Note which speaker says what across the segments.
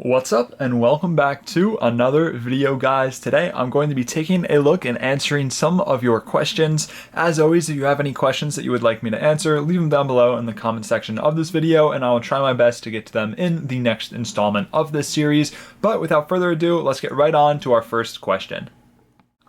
Speaker 1: What's up and welcome back to another video, guys. Today I'm going to be taking a look and answering some of your questions. As always, if you have any questions that you would like me to answer, leave them down below in the comment section of this video and I will try my best to get to them in the next installment of this series. But without further ado, let's get right on to our first question.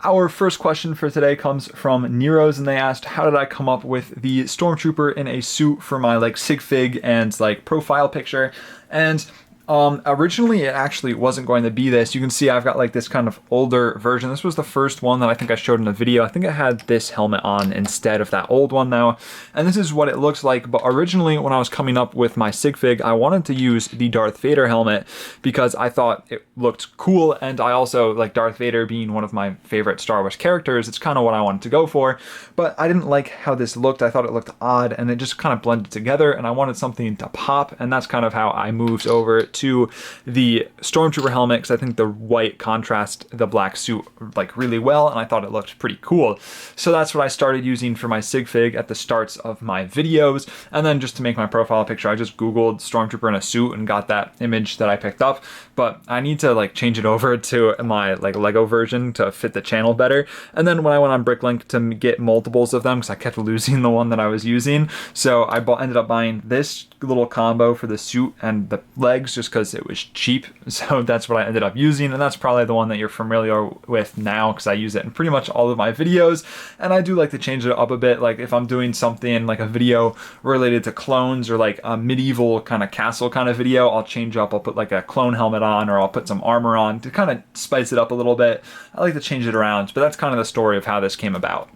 Speaker 1: Our first question for today comes from Nero's, and they asked, how did I come up with the Stormtrooper in a suit for my SigFig and profile picture? And originally it actually wasn't going to be this. You can see I've got this kind of older version. This was the first one that I think I showed in the video. I think it had this helmet on instead of that old one now. And this is what it looks like. But originally when I was coming up with my SigFig, I wanted to use the Darth Vader helmet because I thought it looked cool. And I also like Darth Vader being one of my favorite Star Wars characters. It's kind of what I wanted to go for. But I didn't like how this looked. I thought it looked odd and it just kind of blended together. And I wanted something to pop. And that's kind of how I moved over to the Stormtrooper helmet, because I think the white contrast the black suit really well, and I thought it looked pretty cool. So that's what I started using for my SigFig at the starts of my videos. And then just to make my profile picture, I just Googled Stormtrooper in a suit and got that image that I picked up. But I need to change it over to my Lego version to fit the channel better. And then when I went on Bricklink to get multiples of them, because I kept losing the one that I was using, so I ended up buying this little combo for the suit and the legs just because it was cheap. So that's what I ended up using, and that's probably the one that you're familiar with now because I use it in pretty much all of my videos. And I do like to change it up a bit, if I'm doing something like a video related to clones or a medieval kind of castle kind of video, I'll change up, I'll put a clone helmet on, or I'll put some armor on to kind of spice it up a little bit. I like to change it around, but that's kind of the story of how this came about.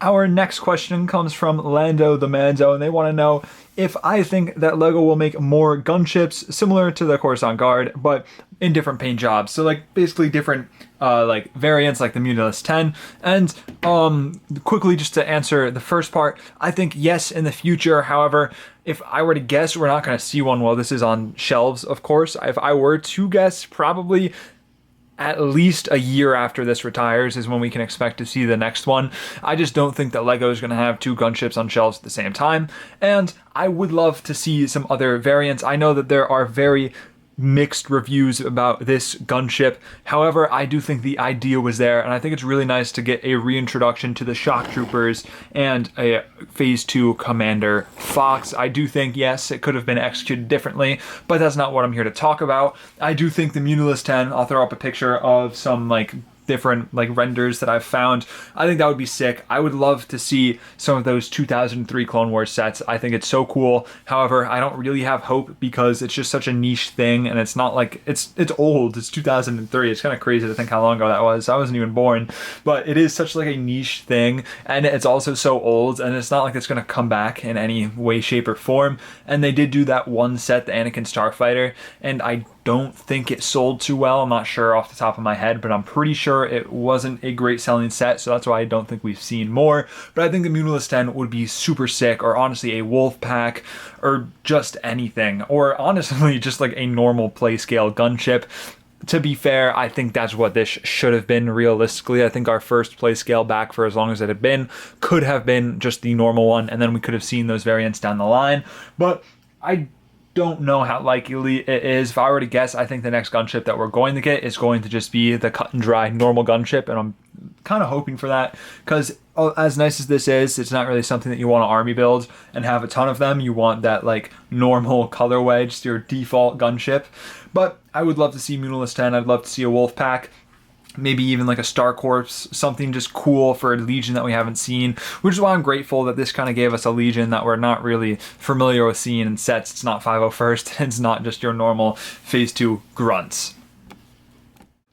Speaker 1: Our next question comes from Lando the Manzo, and they want to know if I think that LEGO will make more gunships similar to the Coruscant Guard, but in different paint jobs. So basically different variants like the Muunilinst 10. And quickly just to answer the first part, I think yes in the future. However, if I were to guess, we're not going to see one while this is on shelves, of course. If I were to guess, probably at least a year after this retires is when we can expect to see the next one. I just don't think that LEGO is going to have two gunships on shelves at the same time. And I would love to see some other variants. I know that there are very mixed reviews about this gunship. However, I do think the idea was there, and I think it's really nice to get a reintroduction to the shock troopers and a phase 2 commander Fox. I do think, yes, it could have been executed differently, but that's not what I'm here to talk about. I do think the Muunilinst 10, I'll throw up a picture of some different renders that I've found. I think that would be sick. I would love to see some of those 2003 Clone Wars sets. I think it's so cool. However, I don't really have hope because it's just such a niche thing, and it's not it's old. It's 2003. It's kind of crazy to think how long ago that was. I wasn't even born, but it is such a niche thing, and it's also so old, and it's not like it's going to come back in any way, shape, or form. And they did do that one set, the Anakin Starfighter, and I don't think it sold too well. I'm not sure off the top of my head, but I'm pretty sure it wasn't a great selling set, so that's why I don't think we've seen more. But I think the Muunilinst 10 would be super sick, or honestly a wolf pack, or just anything, or honestly just a normal play scale gunship. To be fair, I think that's what this should have been realistically. I think our first play scale back for as long as it had been could have been just the normal one, and then we could have seen those variants down the line. But I don't know how likely it is. If I were to guess, I think the next gunship that we're going to get is going to just be the cut and dry normal gunship, and I'm kind of hoping for that because as nice as this is, it's not really something that you want to army build and have a ton of them. You want that normal colorway, just your default gunship. But I would love to see Muunilinst 10. I'd love to see a wolf pack. Maybe even a Star Corps, something just cool for a Legion that we haven't seen, which is why I'm grateful that this kind of gave us a Legion that we're not really familiar with seeing in sets. It's not 501st, it's not just your normal Phase 2 grunts.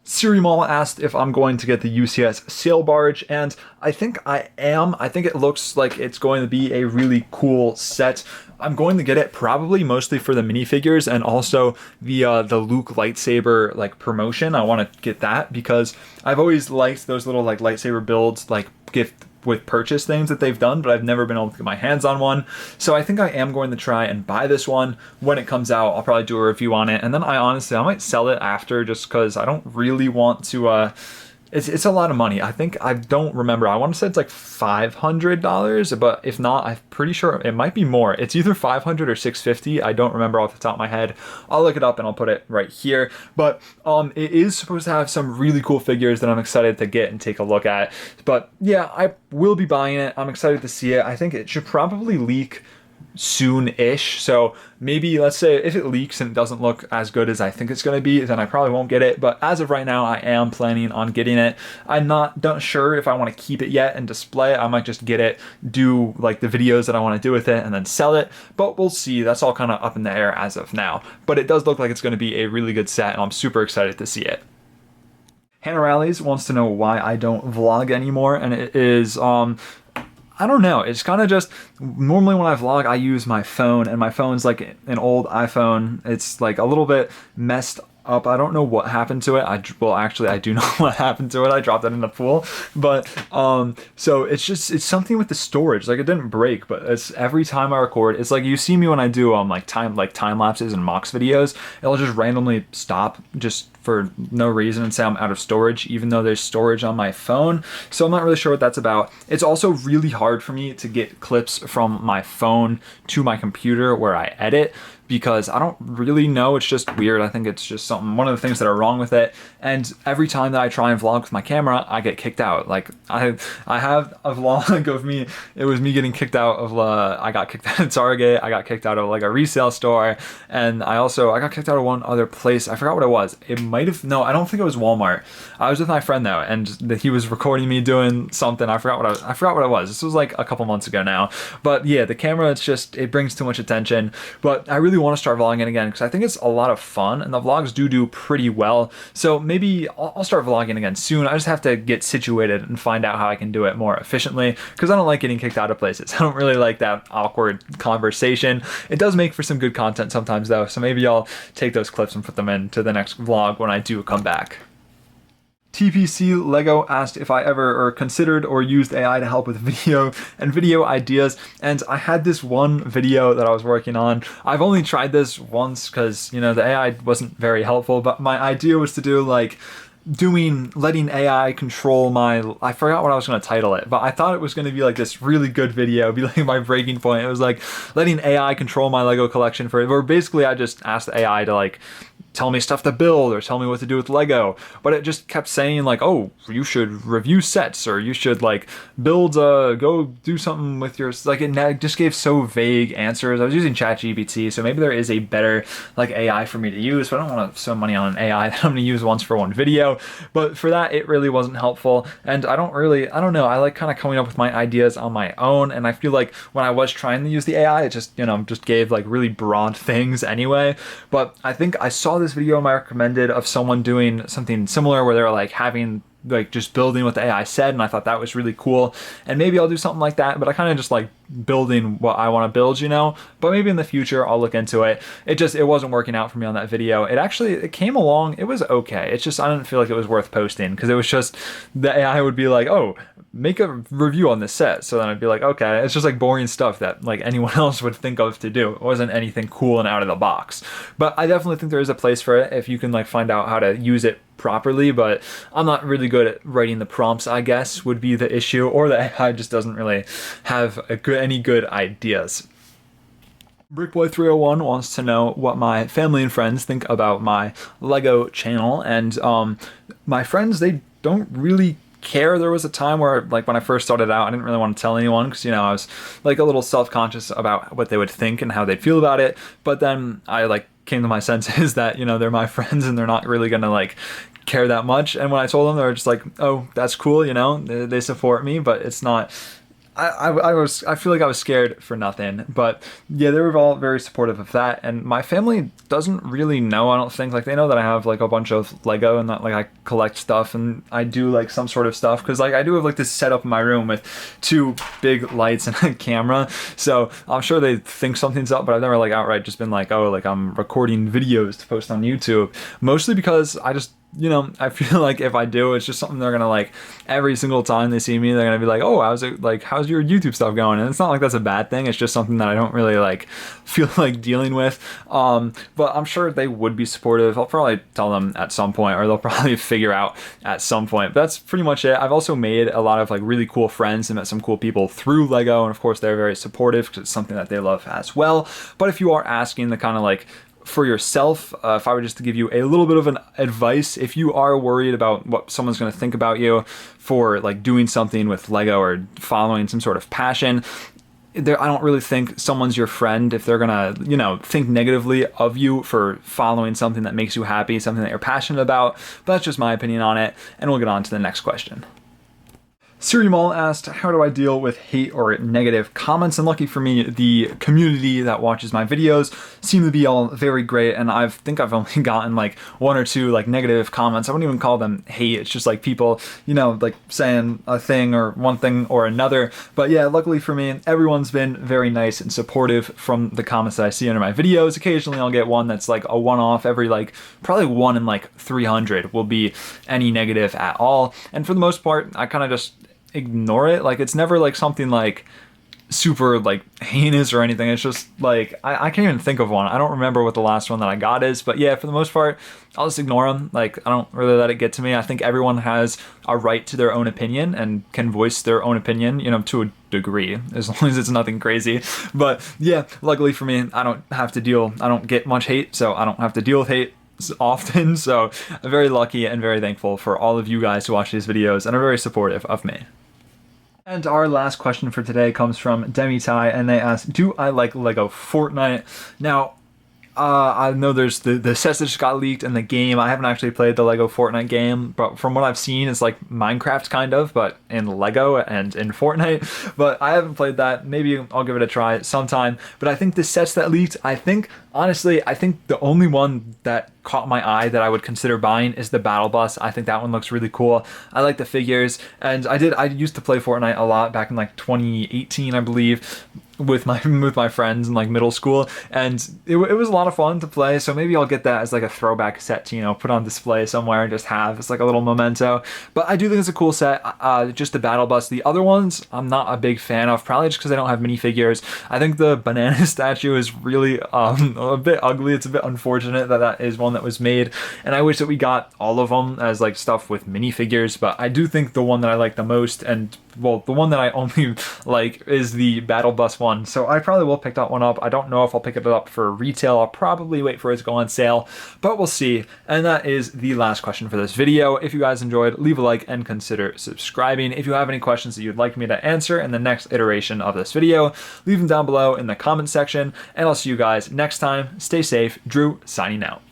Speaker 1: Sirimal asked if I'm going to get the UCS Sail Barge, and I think I am. I think it looks like it's going to be a really cool set. I'm going to get it probably mostly for the minifigures and also the Luke lightsaber promotion. I want to get that because I've always liked those little lightsaber builds, gift with purchase things that they've done, but I've never been able to get my hands on one. So I think I am going to try and buy this one when it comes out. I'll probably do a review on it, and then I might sell it after just because I don't really want to It's a lot of money. I think, I don't remember. I want to say it's like $500, but if not, I'm pretty sure it might be more. It's either 500 or 650. I don't remember off the top of my head. I'll look it up and I'll put it right here. But it is supposed to have some really cool figures that I'm excited to get and take a look at. But yeah, I will be buying it. I'm excited to see it. I think it should probably leak soon-ish, so maybe, let's say if it leaks and it doesn't look as good as I think it's going to be, then I probably won't get it. But as of right now, I am planning on getting it. I'm not sure if I want to keep it yet and display it. I might just get it, do like the videos that I want to do with it, and then sell it, but we'll see. That's all kind of up in the air as of now, but it does look like it's going to be a really good set, and I'm super excited to see it. Hannah Rallies wants to know why I don't vlog anymore, and it is I don't know. It's kind of just, normally when I vlog, I use my phone, and my phone's like an old iPhone. It's like a little bit messed up. I don't know what happened to it. Well, actually, I do know what happened to it. I dropped it in the pool. But so it's something with the storage. Like, it didn't break, but it's every time I record, it's like you see me when I do like time lapses and mocks videos, it'll just randomly stop just for no reason and say I'm out of storage, even though there's storage on my phone. So I'm not really sure what that's about. It's also really hard for me to get clips from my phone to my computer where I edit, because I don't really know. It's just weird. I think it's just one of the things that are wrong with it. And every time that I try and vlog with my camera, I get kicked out. Like, I have a vlog of me. It was me getting kicked out of, I got kicked out of Target. I got kicked out of like a resale store. And I got kicked out of one other place. I forgot what it was. It might have, no, I don't think it was Walmart. I was with my friend though, and he was recording me doing something. I forgot what it was. This was like a couple months ago now. But yeah, the camera, it brings too much attention. But I really want to start vlogging again, because I think it's a lot of fun, and the vlogs do pretty well. So maybe I'll start vlogging again soon. I just have to get situated and find out how I can do it more efficiently, because I don't like getting kicked out of places. I don't really like that awkward conversation. It does make for some good content sometimes though, so maybe I'll take those clips and put them into the next vlog when I do come back. TPC Lego asked if I ever considered or used AI to help with video ideas, and I had this one video that I was working on. I've only tried this once because, you know, the AI wasn't very helpful, but my idea was to do like letting AI control I forgot what I was going to title it, but I thought it was going to be like this really good video, be like my breaking point. It was like letting AI control my Lego collection where basically I just asked the AI to like tell me stuff to build or tell me what to do with Lego, but it just kept saying like, oh, you should review sets, or you should like build go do something with your, like, it just gave so vague answers. I was using ChatGPT, so maybe there is a better like AI for me to use, but I don't want to spend money on an AI that I'm going to use once for one video. But for that, it really wasn't helpful, and I don't know, I like kind of coming up with my ideas on my own, and I feel like when I was trying to use the AI, it just, you know, just gave like really broad things anyway. But I think I saw this video I recommended of someone doing something similar where they're like having like just building what the AI said, and I thought that was really cool, and maybe I'll do something like that. But I kind of just like building what I want to build, you know, but maybe in the future I'll look into it. It wasn't working out for me on that video. It came along, it was okay, it's just I didn't feel like it was worth posting, because it was just the AI would be like, oh, make a review on this set, so then I'd be like, okay, it's just like boring stuff that like anyone else would think of to do. It wasn't anything cool and out of the box. But I definitely think there is a place for it if you can like find out how to use it properly, but I'm not really good at writing the prompts, I guess, would be the issue, or the AI just doesn't really have any good ideas. Brickboy301 wants to know what my family and friends think about my Lego channel, and my friends, they don't really care. There was a time where, like, when I first started out, I didn't really want to tell anyone because, you know, I was like a little self-conscious about what they would think and how they'd feel about it. But then I like came to my senses that, you know, they're my friends and they're not really gonna like care that much. And when I told them, they were just like, oh, that's cool, you know, they support me, but it's not. I feel like I was scared for nothing. But yeah, they were all very supportive of that, and my family doesn't really know, I don't think. Like, they know that I have like a bunch of Lego and that like I collect stuff and I do like some sort of stuff, because like I do have like this setup in my room with 2 big lights and a camera, so I'm sure they think something's up, but I've never like outright just been like, oh, like I'm recording videos to post on YouTube, mostly because I just you know, I feel like if I do, it's just something they're gonna like every single time they see me, they're gonna be like, oh, how's it, like, how's your YouTube stuff going? And it's not like that's a bad thing. It's just something that I don't really like feel like dealing with. But I'm sure they would be supportive. I'll probably tell them at some point, or they'll probably figure out at some point. But that's pretty much it. I've also made a lot of like really cool friends and met some cool people through Lego, and of course they're very supportive because it's something that they love as well. But if you are asking the kind of like for yourself, if I were just to give you a little bit of an advice, if you are worried about what someone's going to think about you for like doing something with Lego or following some sort of passion, I don't really think someone's your friend if they're gonna, you know, think negatively of you for following something that makes you happy, something that you're passionate about. But that's just my opinion on it, and we'll get on to the next question. Siri Mall asked, how do I deal with hate or negative comments? And lucky for me, the community that watches my videos seem to be all very great, and I think I've only gotten like one or two like negative comments. I wouldn't even call them hate. It's just like people, you know, like saying a thing or one thing or another. But yeah, luckily for me, everyone's been very nice and supportive from the comments that I see under my videos. Occasionally I'll get one that's like a one-off. Every like probably 1 in like 300 will be any negative at all. And for the most part, I kind of just ignore it. Like, it's never like something like super like heinous or anything. It's just like I can't even think of one. I don't remember what the last one that I got is, but yeah, for the most part I'll just ignore them. Like, I don't really let it get to me. I think everyone has a right to their own opinion and can voice their own opinion, you know, to a degree, as long as it's nothing crazy. But yeah, luckily for me, I don't get much hate, so I don't have to deal with hate often. So I'm very lucky and very thankful for all of you guys who watch these videos and are very supportive of me. And our last question for today comes from Demi Tai, and they ask, do I like Lego Fortnite? Now, I know there's the sets that just got leaked in the game. I haven't actually played the Lego Fortnite game, but from what I've seen, it's like Minecraft kind of, but in Lego and in Fortnite. But I haven't played that. Maybe I'll give it a try sometime. But I think the sets that leaked, honestly, I think the only one that caught my eye that I would consider buying is the Battle Bus. I think that one looks really cool. I like the figures, and I used to play Fortnite a lot back in like 2018, I believe, with my friends in like middle school, and it was a lot of fun to play. So maybe I'll get that as like a throwback set to, you know, put on display somewhere and just have as like a little memento. But I do think it's a cool set. Just the Battle Bus. The other ones I'm not a big fan of, probably just because I don't have minifigures. I think the banana statue is really a bit ugly. It's a bit unfortunate that is one that was made, and I wish that we got all of them as like stuff with minifigures. But I do think the one that I like the most, and well, the one that I only like, is the Battle Bus one. So I probably will pick that one up. I don't know if I'll pick it up for retail. I'll probably wait for it to go on sale, but we'll see. And that is the last question for this video. If you guys enjoyed, leave a like and consider subscribing. If you have any questions that you'd like me to answer in the next iteration of this video, leave them down below in the comment section, and I'll see you guys next time. Stay safe. Drew, signing out.